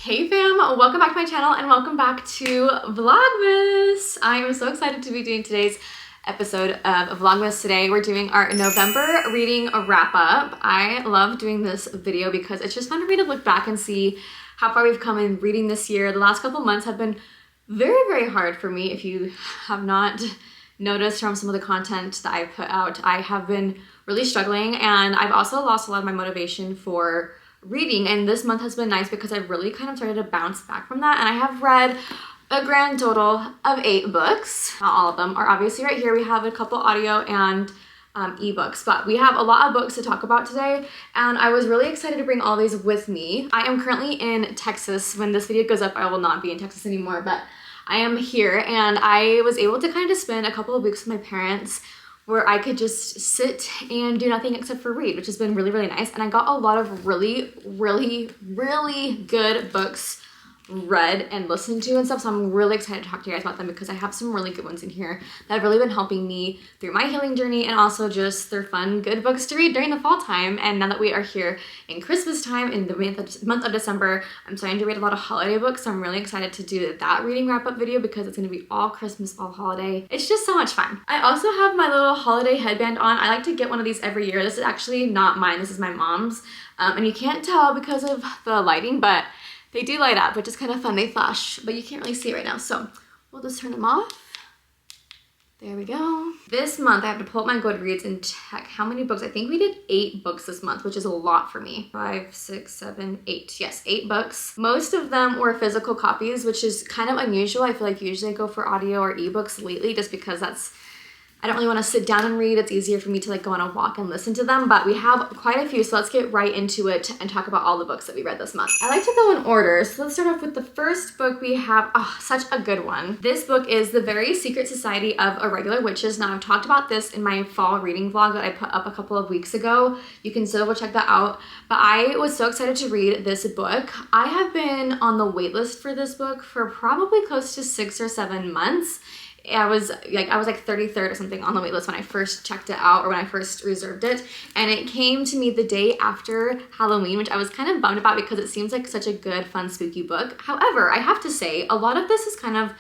Hey fam, welcome back to my channel and welcome back to Vlogmas. I am so excited to be doing today's episode of Vlogmas. Today we're doing our November reading wrap up. I love doing this video because it's just fun for me to look back and see how far we've come in reading this year. The last couple months have been very hard for me. If you have not noticed from some of the content that I put out, I have been really struggling, and I've also lost a lot of my motivation for reading, and this month has been nice because I've really kind of started to bounce back from that, and I have read a grand total of 8 books. Not all of them are obviously right here. We have a couple audio and ebooks, but we have a lot of books to talk about today, and I was really excited to bring all these with me. I am currently in Texas. When this video goes up, I will not be in Texas anymore, but I am here, and I was able to kind of spend a couple of weeks with my parents where I could just sit and do nothing except for read, which has been really nice. And I got a lot of really good books read and listened to and stuff, so I'm really excited to talk to you guys about them because I have some really good ones in here that have really been helping me through my healing journey, and also just they're fun, good books to read during the fall time. And now that we are here in Christmas time, in the month of December, I'm starting to read a lot of holiday books, so I'm really excited to do that reading wrap-up video because it's going to be all Christmas, all holiday. It's just so much fun. I also have my little holiday headband on. I like to get one of these every year. This is actually not mine, this is my mom's, and you can't tell because of the lighting, but they do light up, which is kind of fun. They flash, but you can't really see it right now. So we'll just turn them off. There we go. This month I have to pull up my Goodreads and check how many books. I think we did 8 books this month, which is a lot for me. 5, 6, 7, 8. Yes, 8 books. Most of them were physical copies, which is kind of unusual. I feel like usually I go for audio or ebooks lately just because I don't really want to sit down and read. It's easier for me to like go on a walk and listen to them, but we have quite a few, so let's get right into it and talk about all the books that we read this month. I like to go in order, so let's start off with the first book we have. Oh, such a good one. This book is The Very Secret Society of Irregular Witches. Now, I've talked about this in my fall reading vlog that I put up a couple of weeks ago. You can still go check that out, but I was so excited to read this book. I have been on the wait list for this book for probably close to 6 or 7 months. I was like 33rd or something on the wait list when I first checked it out, or when I first reserved it, and it came to me the day after Halloween, which I was kind of bummed about because it seems like such a good, fun, spooky book. However, I have to say a lot of this is kind of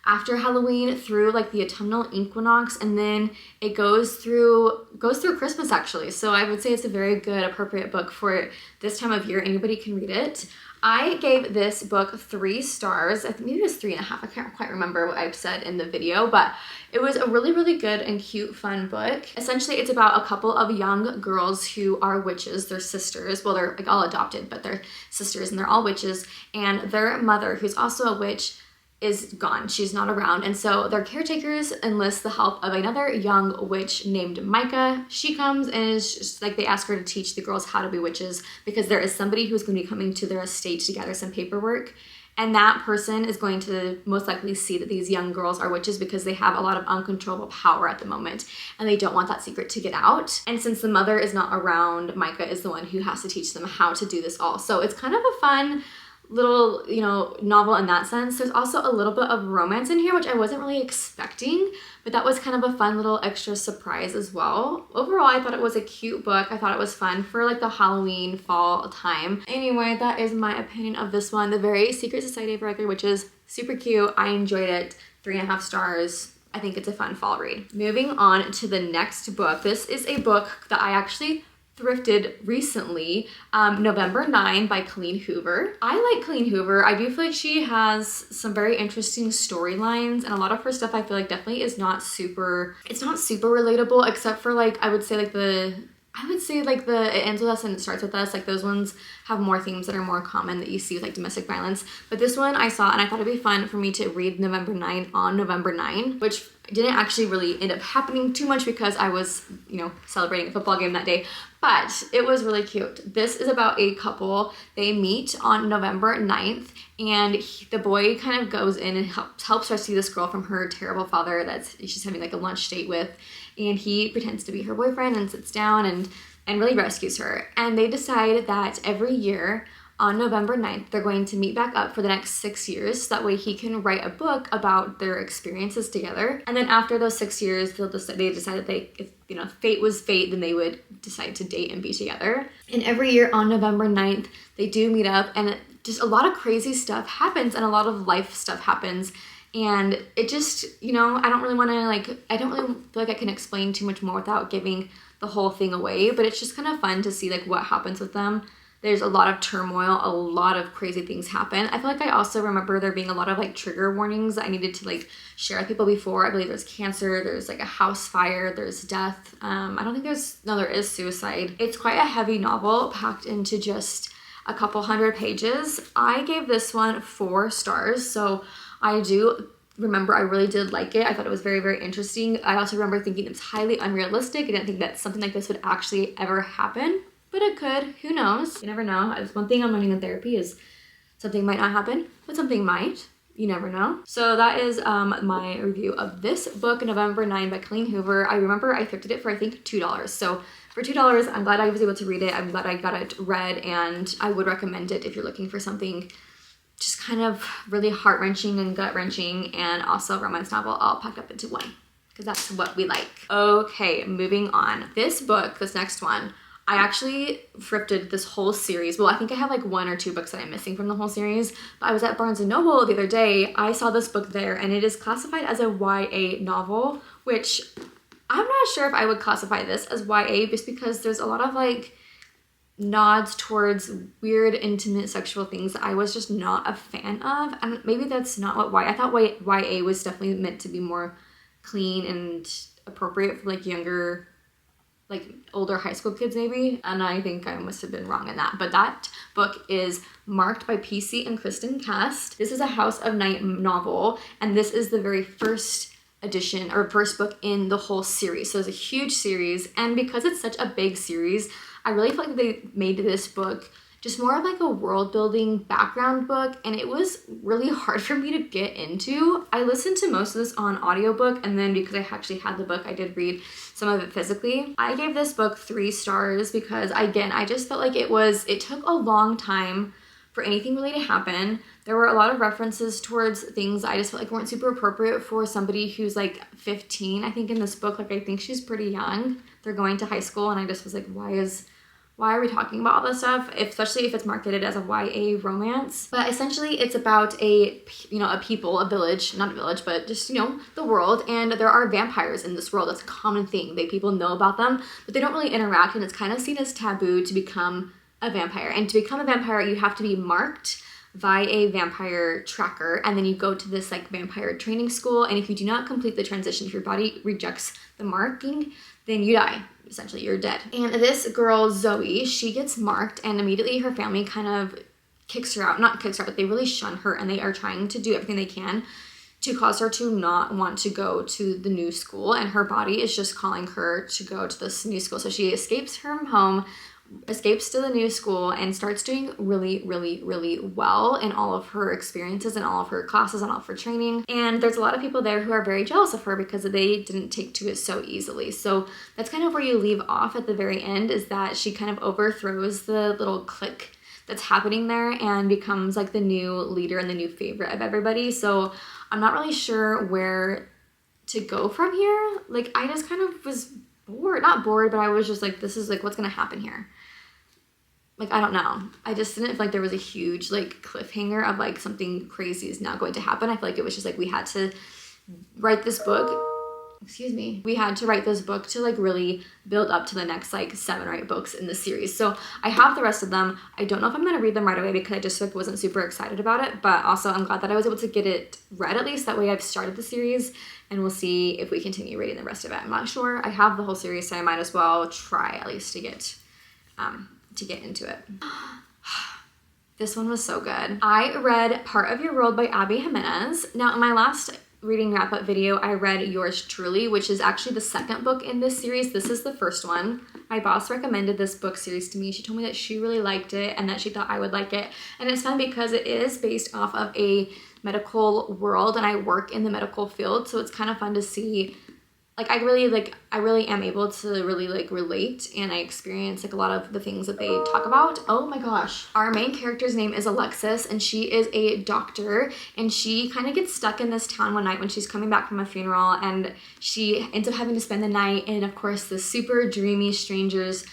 after Halloween through like the autumnal equinox, and then it goes through Christmas actually. So I would say it's a very good, appropriate book for this time of year. Anybody can read it. I gave this book 3 stars. I think maybe it was 3.5. I can't quite remember what I've said in the video, but it was a really good and cute, fun book. Essentially, it's about a couple of young girls who are witches. They're sisters. Well, they're like all adopted, but they're sisters, and they're all witches. And their mother, who's also a witch, is gone. She's not around, and so their caretakers enlist the help of another young witch named Micah. She comes and is just like, they ask her to teach the girls how to be witches because there is somebody who's going to be coming to their estate to gather some paperwork, and that person is going to most likely see that these young girls are witches because they have a lot of uncontrollable power at the moment, and they don't want that secret to get out. And since the mother is not around, Micah is the one who has to teach them how to do this all. So it's kind of a fun little, novel in that sense. There's also a little bit of romance in here, which I wasn't really expecting, but that was kind of a fun little extra surprise as well. Overall, I thought it was a cute book. I thought it was fun for like the Halloween fall time. Anyway, that is my opinion of this one. The Very Secret Society of Irregular Witches, super cute. I enjoyed it. 3.5 stars. I think it's a fun fall read. Moving on to the next book. This is a book that I actually thrifted recently, November 9 by Colleen Hoover. I like Colleen Hoover. I do feel like she has some very interesting storylines, and a lot of her stuff I feel like definitely is not super relatable, except for like, I would say like the It Ends With Us and It Starts With Us, like those ones have more themes that are more common that you see with like domestic violence. But this one I saw and I thought it'd be fun for me to read November 9 on November 9, which didn't actually really end up happening too much because I was, celebrating a football game that day, but it was really cute. This is about a couple. They meet on November 9th, and the boy kind of goes in and helps rescue this girl from her terrible father that she's having like a lunch date with, and he pretends to be her boyfriend and sits down and really rescues her. And they decide that every year on November 9th, they're going to meet back up for the next 6 years. That way he can write a book about their experiences together. And then after those 6 years, they decide that if fate was fate, then they would decide to date and be together. And every year on November 9th, they do meet up, and just a lot of crazy stuff happens and a lot of life stuff happens. And it just, you know, I don't really want to like, I don't really feel like I can explain too much more without giving the whole thing away, but it's just kind of fun to see like what happens with them. There's a lot of turmoil, a lot of crazy things happen. I feel like I also remember there being a lot of like trigger warnings that I needed to like share with people before. I believe there's cancer, there's like a house fire, there's death. I don't think there is suicide. It's quite a heavy novel packed into just a couple hundred pages. I gave this one 4 stars. So I do remember I really did like it. I thought it was very, very interesting. I also remember thinking it's highly unrealistic. I didn't think that something like this would actually ever happen. But it could, who knows? You never know. That's one thing I'm learning in therapy is something might not happen, but something might. You never know. So that is my review of this book, November 9 by Colleen Hoover. I remember I thrifted it for I think $2. So for $2, I'm glad I was able to read it. I'm glad I got it read, and I would recommend it if you're looking for something just kind of really heart-wrenching and gut-wrenching, and also a romance novel all packed up into one, because that's what we like. Okay, moving on. This book, this next one, I actually thrifted this whole series. Well, I think I have like 1 or 2 books that I'm missing from the whole series, but I was at Barnes & Noble the other day. I saw this book there, and it is classified as a YA novel, which I'm not sure if I would classify this as YA, just because there's a lot of like nods towards weird, intimate sexual things that I was just not a fan of. And maybe that's not what I thought YA was definitely meant to be more clean and appropriate for like younger, like older high school kids maybe, and I think I must have been wrong in that. But that book is marked by PC and Kristen Cast. This is a House of Night novel, and this is the very first edition or first book in the whole series. So it's a huge series, and because it's such a big series, I really feel like they made this book just more of like a world building background book, and it was really hard for me to get into. I listened to most of this on audiobook, and then because I actually had the book, I did read some of it physically. I gave this book 3 stars because, again, I just felt like it took a long time for anything really to happen. There were a lot of references towards things I just felt like weren't super appropriate for somebody who's like 15. I think in this book, like I think she's pretty young. They're going to high school, and I just was like, why are we talking about all this stuff, especially if it's marketed as a YA romance? But essentially it's about a village, not a village, but just, the world, and there are vampires in this world. That's a common thing. People know about them, but they don't really interact, and it's kind of seen as taboo to become a vampire. And to become a vampire, you have to be marked by a vampire tracker, and then you go to this like vampire training school, and if you do not complete the transition, if your body rejects the marking, then you die. Essentially, you're dead. And this girl, Zoe, she gets marked, and immediately her family kind of kicks her out. Not kicks her out, but they really shun her, and they are trying to do everything they can to cause her to not want to go to the new school, and her body is just calling her to go to this new school. So she escapes from home, escapes to the new school, and starts doing really, really, really well in all of her experiences and all of her classes and all of her training. And there's a lot of people there who are very jealous of her because they didn't take to it so easily. So that's kind of where you leave off at the very end, is that she kind of overthrows the little clique that's happening there and becomes like the new leader and the new favorite of everybody. So I'm not really sure where to go from here. Like, I just kind of was not bored, but I was just like, this is like, what's gonna happen here? Like, I don't know. I just didn't feel like there was a huge like cliffhanger of like something crazy is now going to happen. I feel like it was just like we had to write this book. We had to write this book to like really build up to the next like 7 or 8 books in the series. So I have the rest of them. I don't know if I'm gonna read them right away because I just like wasn't super excited about it. But also I'm glad that I was able to get it read at least. That way I've started the series, and we'll see if we continue reading the rest of it. I'm not sure. I have the whole series, so I might as well try at least to get into it. This one was so good. I read Part of Your World by Abby Jimenez. Now, in my last reading wrap-up video, I read Yours Truly, which is actually the second book in this series. This is the first one. My boss recommended this book series to me. She told me that she really liked it and that she thought I would like it. And it's fun because it is based off of a medical world, and I work in the medical field, so it's kind of fun to see. Like, I really am able to really like relate, and I experience like a lot of the things that they talk about. Oh my gosh. Our main character's name is Alexis, and she is a doctor, and she kind of gets stuck in this town one night when she's coming back from a funeral, and she ends up having to spend the night in, of course, the super dreamy strangers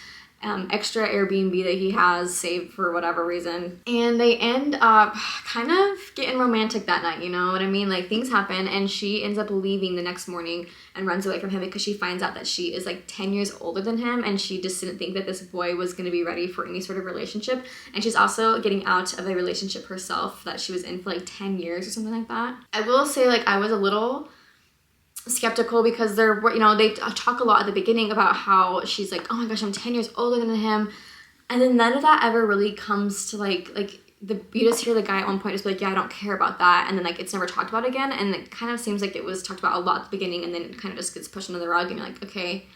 extra Airbnb that he has saved for whatever reason. And they end up kind of getting romantic that night, you know what I mean? Like things happen and she ends up leaving the next morning and runs away from him because she finds out that she is like 10 years older than him and she just didn't think that this boy was going to be ready for any sort of relationship. And she's also getting out of a relationship herself that she was in for like 10 years or something like that. I will say like I was a little skeptical because they're, you know, they talk a lot at the beginning about how she's like, oh my gosh, I'm 10 years older than him. And then none of that ever really comes to like you just hear the guy at one point just be like, yeah, I don't care about that. And then like it's never talked about again. And it kind of seems like it was talked about a lot at the beginning and then it kind of just gets pushed under the rug and you're like, okay,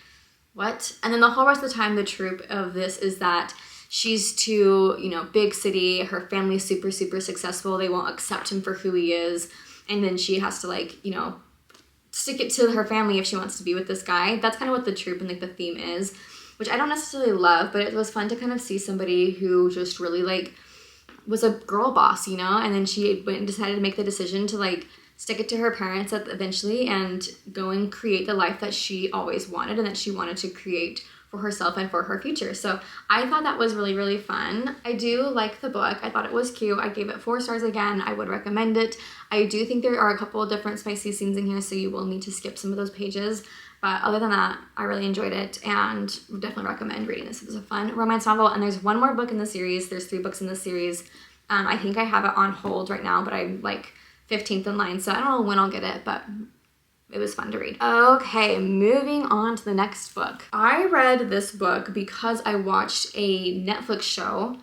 what? And then the whole rest of the time, the trope of this is that she's too, you know, big city, her family's super, super successful. They won't accept him for who he is. And then she has to like, you know, stick it to her family if she wants to be with this guy. That's kind of what the trope and like the theme is, which I don't necessarily love, but it was fun to kind of see somebody who just really like was a girl boss, you know, and then she went and decided to make the decision to like stick it to her parents eventually and go and create the life that she always wanted and that she wanted to create for herself and for her future. So I thought that was really, really fun. I do like the book. I thought it was cute. I gave it 4 stars again. I would recommend it. I do think there are a couple of different spicy scenes in here, so you will need to skip some of those pages. But other than that, I really enjoyed it and would definitely recommend reading this. It was a fun romance novel. And there's one more book in the series. There's 3 books in the series. I think I have it on hold right now, but I'm like 15th in line, so I don't know when I'll get it, but it was fun to read. Okay, moving on to the next book. I read this book because I watched a Netflix show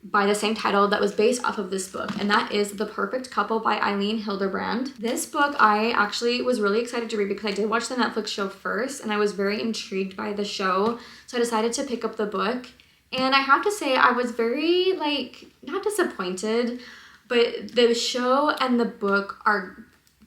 by the same title that was based off of this book, and that is The Perfect Couple by Eileen Hilderbrand. This book I actually was really excited to read because I did watch the Netflix show first, and I was very intrigued by the show, so I decided to pick up the book. And I have to say I was very, like, not disappointed, but the show and the book are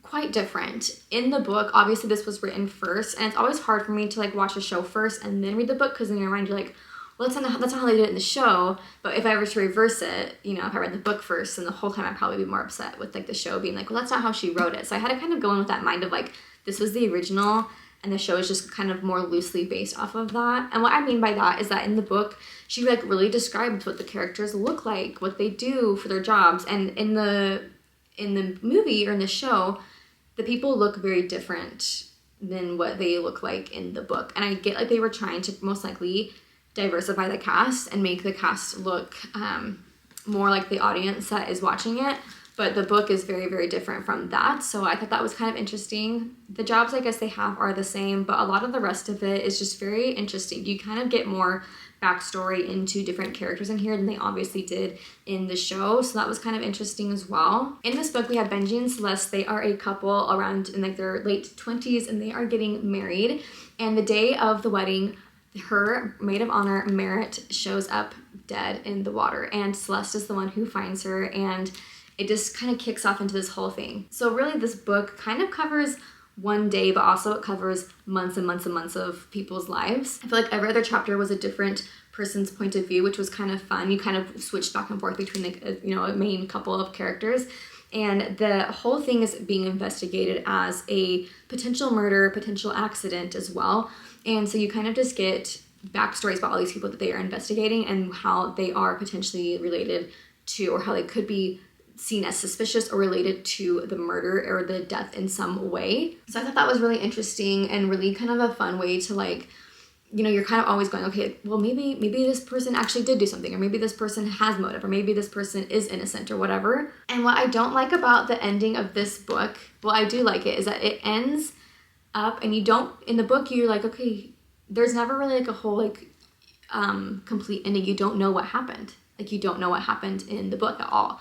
quite different. In the book, obviously this was written first, and it's always hard for me to like watch a show first and then read the book because in your mind you're like, well, that's not how they did it in the show. But if I were to reverse it, you know, if I read the book first, then the whole time I'd probably be more upset with like the show being like, well, that's not how she wrote it. So I had to kind of go in with that mind of like, this was the original and the show is just kind of more loosely based off of that. And what I mean by that is that in the book, she like really describes what the characters look like, what they do for their jobs. And in the movie or in the show, the people look very different than what they look like in the book. And I get like they were trying to most likely diversify the cast and make the cast look more like the audience that is watching it. But the book is very, very different from that. So I thought that was kind of interesting. The jobs I guess they have are the same, but a lot of the rest of it is just very interesting. You kind of get more backstory into different characters in here than they obviously did in the show. So that was kind of interesting as well. In this book, we have Benji and Celeste. They are a couple around in like their late 20s and they are getting married. And the day of the wedding, her maid of honor, Merritt, shows up dead in the water. And Celeste is the one who finds her, and it just kind of kicks off into this whole thing. So really this book kind of covers one day, but also it covers months and months and months of people's lives. I feel like every other chapter was a different person's point of view, which was kind of fun. You kind of switched back and forth between like a main couple of characters. And the whole thing is being investigated as a potential murder, potential accident as well. And so you kind of just get backstories about all these people that they are investigating and how they are potentially related to, or how they could be seen as suspicious or related to the murder or the death in some way. So I thought that was really interesting and really kind of a fun way to like, you know, you're kind of always going, okay, well, maybe this person actually did do something, or maybe this person has motive, or maybe this person is innocent or whatever. And what I don't like about the ending of this book, well, I do like it, is that it ends up and you don't, in the book, you're like, okay, there's never really like a whole like complete ending. You don't know what happened. Like you don't know what happened in the book at all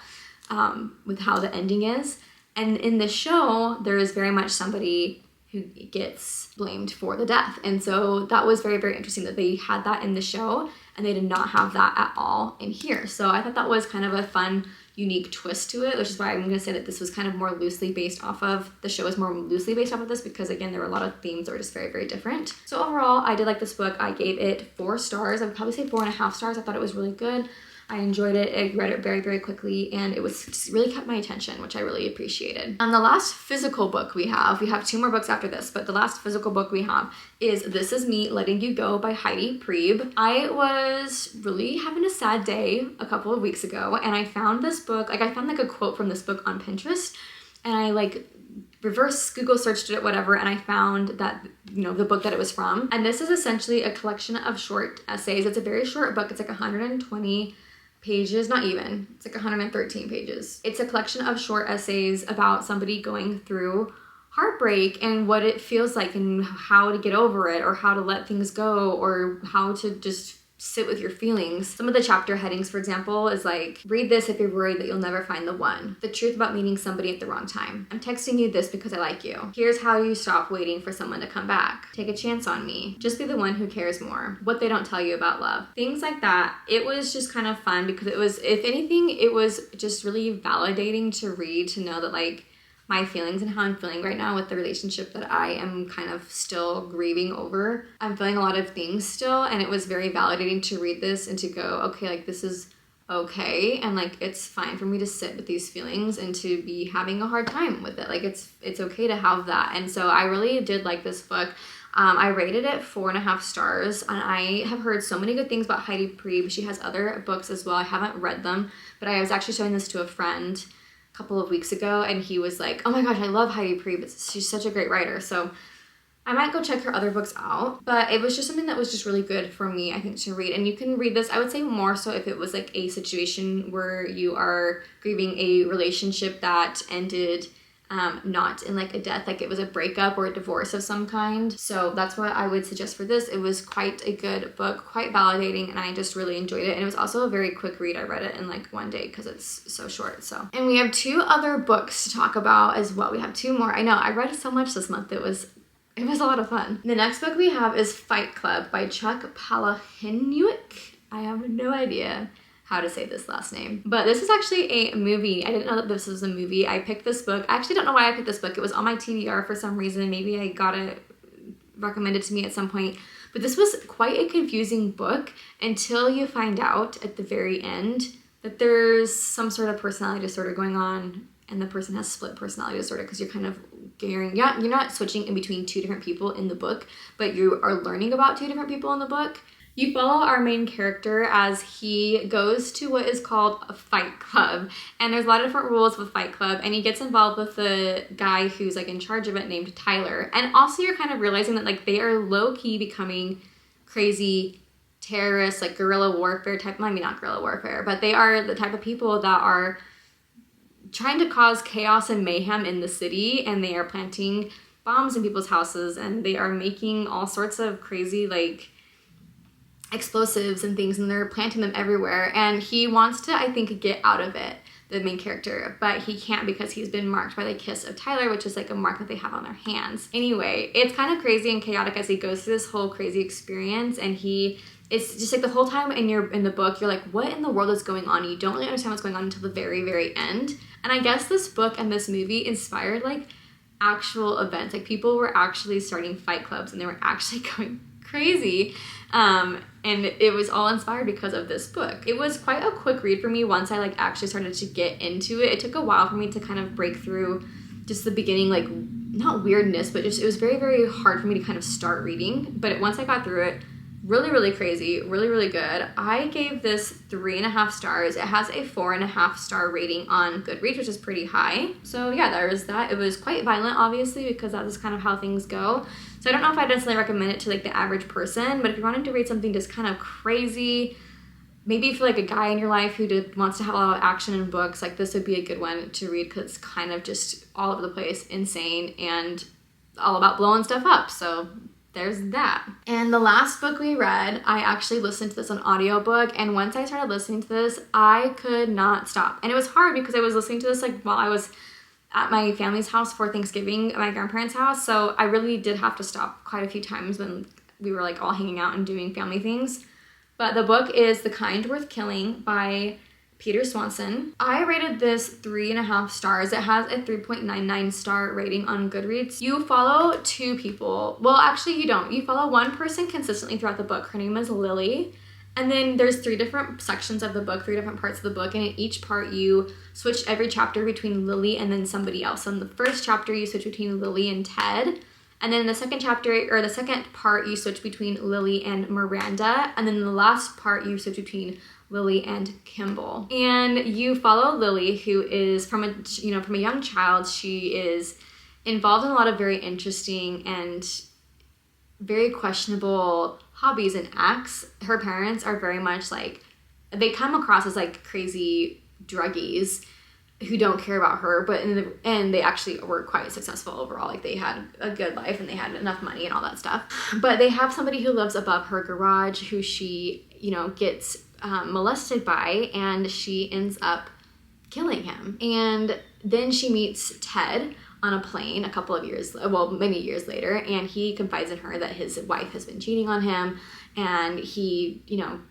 with how the ending is. And in the show, there is very much somebody who gets blamed for the death. And so that was very, very interesting that they had that in the show and they did not have that at all in here. So I thought that was kind of a fun, unique twist to it, which is why I'm gonna say that this was kind of more loosely based off of, the show is more loosely based off of this because again, there were a lot of themes that were just very, very different. So overall, I did like this book. I gave it 4 stars. I would probably say 4.5 stars. I thought it was really good. I enjoyed it. I read it very, very quickly, and it was just really kept my attention, which I really appreciated. And the last physical book we have 2 more books after this, but the last physical book we have is This Is Me Letting You Go by Heidi Priebe. I was really having a sad day a couple of weeks ago, and I found this book, like I found like a quote from this book on Pinterest, and I like reverse Google searched it, whatever, and I found that, you know, the book that it was from. And this is essentially a collection of short essays. It's a very short book. It's like 120 pages, not even. It's like 113 pages. It's a collection of short essays about somebody going through heartbreak and what it feels like and how to get over it, or how to let things go, or how to just sit with your feelings. Some of the chapter headings, for example, is like, read this if you're worried that you'll never find the one. The truth about meeting somebody at the wrong time. I'm texting you this because I like you. Here's how you stop waiting for someone to come back. Take a chance on me. Just be the one who cares more. What they don't tell you about love. Things like that. It was just kind of fun because it was, if anything, it was just really validating to read, to know that like my feelings and how I'm feeling right now with the relationship that I am kind of still grieving over. I'm feeling a lot of things still, and it was very validating to read this and to go, okay, like this is okay, and like it's fine for me to sit with these feelings and to be having a hard time with it. Like it's okay to have that. And so I really did like this book. I rated it 4.5 stars, and I have heard so many good things about Heidi Priebe. She has other books as well. I haven't read them, but I was actually showing this to a friend couple of weeks ago, and he was like, oh my gosh, I love Heidi Priebe. She's such a great writer. So I might go check her other books out, but it was just something that was just really good for me, I think, to read. And you can read this, I would say, more so if it was like a situation where you are grieving a relationship that ended not in like a death, like it was a breakup or a divorce of some kind. So that's what I would suggest for this. It was quite a good book, quite validating, and I just really enjoyed it. And it was also a very quick read. I read it in like one day because it's so short. So, and we have 2 other books to talk about as well. We have 2 more. I know I read so much this month. It was a lot of fun. The next book we have is Fight Club by Chuck Palahniuk. I have no idea how to say this last name. But this is actually a movie. I didn't know that this was a movie. I picked this book. I actually don't know why I picked this book. It was on my TBR for some reason. Maybe I got it recommended to me at some point. But this was quite a confusing book until you find out at the very end that there's some sort of personality disorder going on, and the person has split personality disorder, because you're kind of you're not switching in between 2 different people in the book, but you are learning about 2 different people in the book. You follow our main character as he goes to what is called a fight club. And there's a lot of different rules with Fight Club. And he gets involved with the guy who's like in charge of it, named Tyler. And also you're kind of realizing that like they are low-key becoming crazy terrorists, like guerrilla warfare type. I mean, not guerrilla warfare, but they are the type of people that are trying to cause chaos and mayhem in the city. And they are planting bombs in people's houses. And they are making all sorts of crazy like explosives and things, and they're planting them everywhere. And he wants to, I think, get out of it, the main character, but he can't because he's been marked by the kiss of Tyler, which is like a mark that they have on their hands. Anyway, it's kind of crazy and chaotic as he goes through this whole crazy experience, and it's just like the whole time in the book, you're like, what in the world is going on? You don't really understand what's going on until the very, very end. And I guess this book and this movie inspired like actual events. Like people were actually starting fight clubs, and they were actually going crazy. And it was all inspired because of this book. It was quite a quick read for me once I like actually started to get into it. It took a while for me to kind of break through just the beginning, like not weirdness, but just it was very, very hard for me to kind of start reading. But once I got through it, really, really crazy, really, really good. I gave this 3.5 stars. It has a 4.5 star rating on Goodreads, which is pretty high. So yeah, there was that. It was quite violent, obviously, because that is kind of how things go. So I don't know if I'd necessarily recommend it to like the average person, but if you're wanting to read something just kind of crazy, maybe for like a guy in your life who wants to have a lot of action in books, like this would be a good one to read, because it's kind of just all over the place, insane, and all about blowing stuff up. So there's that. And the last book we read, I actually listened to this on audiobook, and once I started listening to this, I could not stop. And it was hard because I was listening to this like while I was at my family's house for Thanksgiving at my grandparents' house, so I really did have to stop quite a few times when we were like all hanging out and doing family things. But the book is The Kind Worth Killing by Peter Swanson. I rated this 3.5 stars. It has a 3.99 star rating on Goodreads. You follow 2 people. Well, actually you don't. You follow one person consistently throughout the book. Her name is Lily. And then there's 3 different sections of the book, 3 different parts of the book, and in each part you switch every chapter between Lily and then somebody else. So in the first chapter you switch between Lily and Ted, and then in the second chapter, or the second part, you switch between Lily and Miranda, and then in the last part you switch between Lily and Kimball. And you follow Lily, who is from a young child. She is involved in a lot of very interesting and very questionable hobbies and acts. Her parents are very much like, they come across as like crazy druggies who don't care about her, but in the end they actually were quite successful overall. Like they had a good life and they had enough money and all that stuff. But they have somebody who lives above her garage who she, gets molested by, and she ends up killing him. And then she meets Ted on a plane many years later, and he confides in her that his wife has been cheating on him, and he,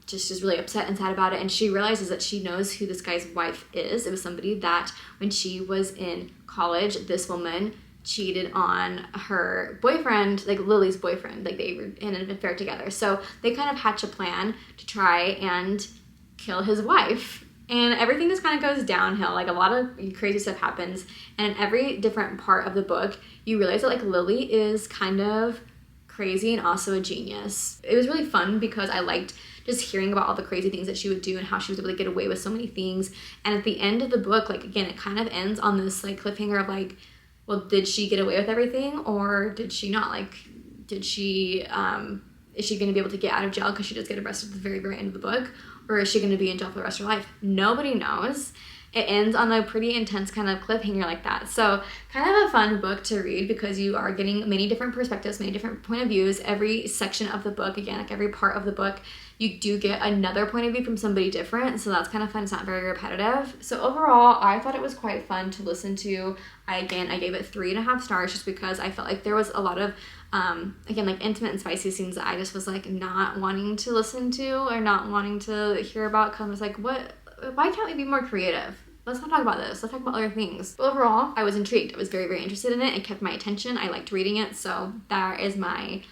just is really upset and sad about it. And she realizes that she knows who this guy's wife is. It was somebody that when she was in college, this woman cheated on her boyfriend, like Lily's boyfriend. Like they were in an affair together. So they kind of hatch a plan to try and kill his wife. And everything just kind of goes downhill. Like a lot of crazy stuff happens. And in every different part of the book, you realize that like Lily is kind of crazy and also a genius. It was really fun because I liked just hearing about all the crazy things that she would do and how she was able to get away with so many things. And at the end of the book, like again, it kind of ends on this like cliffhanger of like, well, did she get away with everything or did she not? Like, is she going to be able to get out of jail because she does get arrested at the very, very end of the book? Or is she going to be in jail for the rest of her life? Nobody knows. It ends on a pretty intense kind of cliffhanger like that. So kind of a fun book to read because you are getting many different perspectives, many different point of views. Every section of the book, again, like every part of the book, you do get another point of view from somebody different. So that's kind of fun. It's not very repetitive. So overall, I thought it was quite fun to listen to. I gave it 3.5 stars just because I felt like there was a lot of again, like intimate and spicy scenes that I just was like not wanting to listen to or not wanting to hear about, because I was like, why can't we be more creative? Let's not talk about this. Let's talk about other things. But overall, I was intrigued. I was very, very interested in it. It kept my attention. I liked reading it. So that's my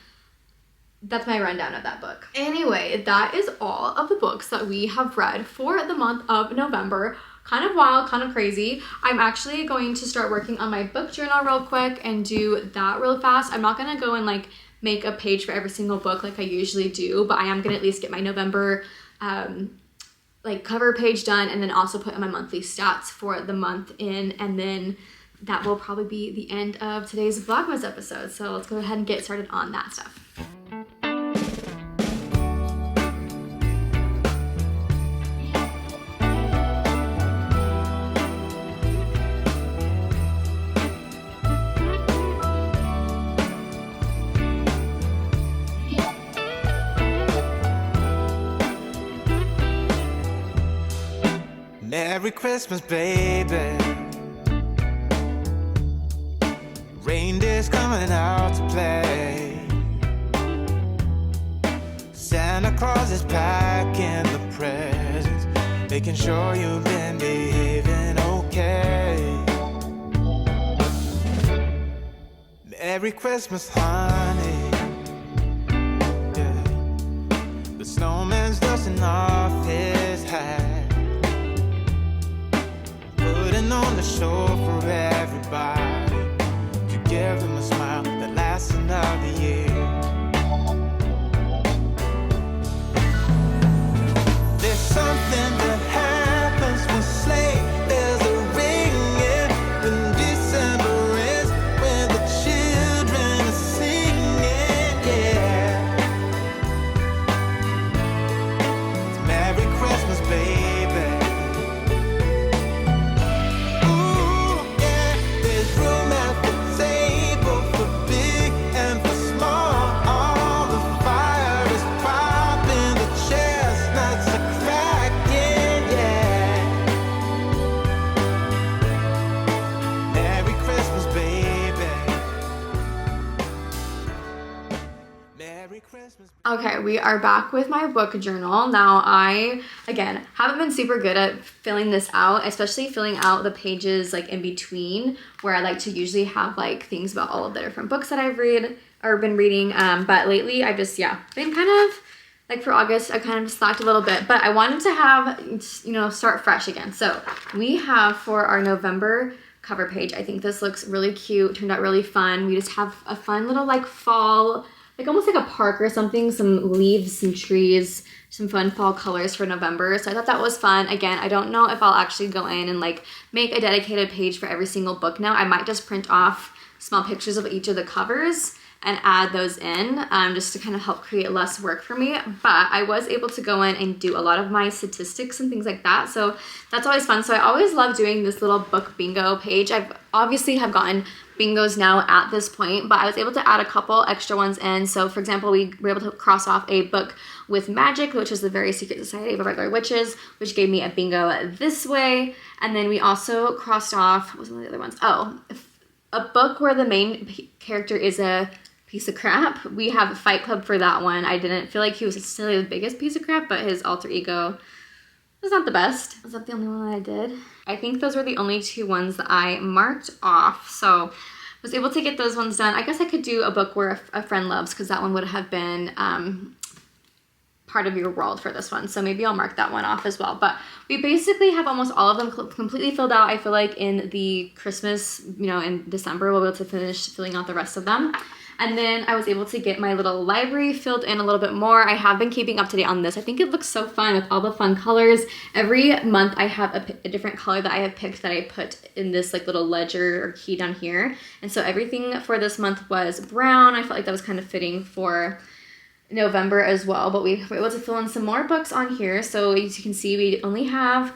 rundown of that book. Anyway, that is all of the books that we have read for the month of November. Kind of wild, kind of crazy. I'm actually going to start working on my book journal real quick and do that real fast. I'm not gonna go and like make a page for every single book like I usually do, but I am gonna at least get my November like cover page done, and then also put in my monthly stats for the month in, and then that will probably be the end of today's Vlogmas episode. So let's go ahead and get started on that stuff. Merry Christmas, baby. Reindeer's coming out to play. Santa Claus is packing the presents, making sure you've been behaving okay. Merry Christmas, honey. Yeah. The snowman's dusting off his hat, on the show for everybody, to give them a smile that lasts another year. There's something that happens when sleigh bells are ringing, when December ends, when the children are singing, yeah. It's Merry Christmas, baby. Okay, we are back with my book journal. Now, I, again, haven't been super good at filling this out, especially filling out the pages like in between, where I like to usually have like things about all of the different books that I've read or been reading. But lately I've just, been kind of like for August, I kind of slacked a little bit, but I wanted to have, you know, start fresh again. So we have for our November cover page, I think this looks really cute, turned out really fun. We just have a fun little like fall, like almost like a park or something, some leaves, some trees, some fun fall colors for November. So I thought that was fun. Again, I don't know if I'll actually go in and like make a dedicated page for every single book now. I might just print off small pictures of each of the covers and add those in just to kind of help create less work for me. But I was able to go in and do a lot of my statistics and things like that. So that's always fun. So I always love doing this little book bingo page. I've obviously have gotten bingos now at this point, but I was able to add a couple extra ones in. So for example, we were able to cross off a book with magic, which is the Very Secret Society of Regular Witches, which gave me a bingo this way. And then we also crossed off, what was one of the other ones? Oh, a book where the main character is a piece of crap. We have a Fight Club for that one. I didn't feel like he was necessarily the biggest piece of crap, but his alter ego was not the best. Was that the only one that I did? I think those were the only two ones that I marked off. So I was able to get those ones done. I guess I could do a book where a friend loves, because that one would have been part of your world for this one. So maybe I'll mark that one off as well. But we basically have almost all of them completely filled out. I feel like in the Christmas, you know, in December, we'll be able to finish filling out the rest of them. And then I was able to get my little library filled in a little bit more. I have been keeping up to date on this. I think it looks so fun with all the fun colors. Every month I have a different color that I have picked that I put in this like little ledger or key down here. And so everything for this month was brown. I felt like that was kind of fitting for November as well. But we were able to fill in some more books on here. So as you can see, we only have,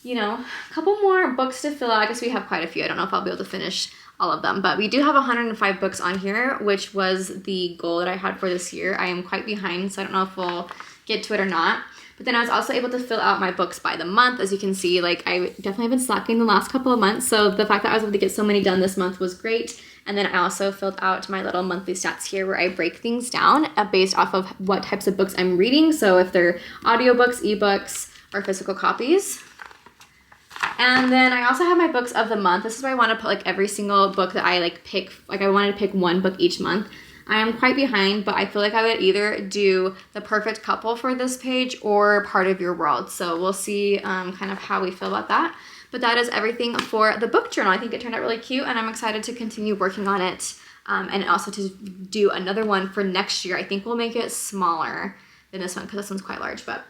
you know, a couple more books to fill out. I guess we have quite a few. I don't know if I'll be able to finish all of them, but we do have 105 books on here, which was the goal that I had for this year. I am quite behind, so I don't know if we'll get to it or not. But then I was also able to fill out my books by the month. As you can see, like I definitely have been slacking the last couple of months, so the fact that I was able to get so many done this month was great. And then I also filled out my little monthly stats here where I break things down based off of what types of books I'm reading. So if they're audiobooks, ebooks, or physical copies. And then I also have my books of the month. This is where I want to put like every single book that I like pick. Like I wanted to pick one book each month. I am quite behind, but I feel like I would either do The Perfect Couple for this page or Part of Your World. So we'll see kind of how we feel about that. But that is everything for the book journal. I think it turned out really cute, and I'm excited to continue working on it and also to do another one for next year. I think we'll make it smaller than this one because this one's quite large, but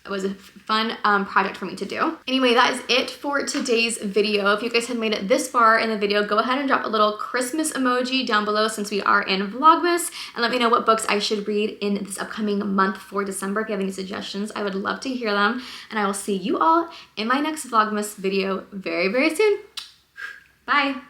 it was a fun project for me to do. Anyway, that is it for today's video. If you guys had made it this far in the video, go ahead and drop a little Christmas emoji down below since we are in Vlogmas, and let me know what books I should read in this upcoming month for December. If you have any suggestions, I would love to hear them, and I will see you all in my next Vlogmas video very, very soon. Bye.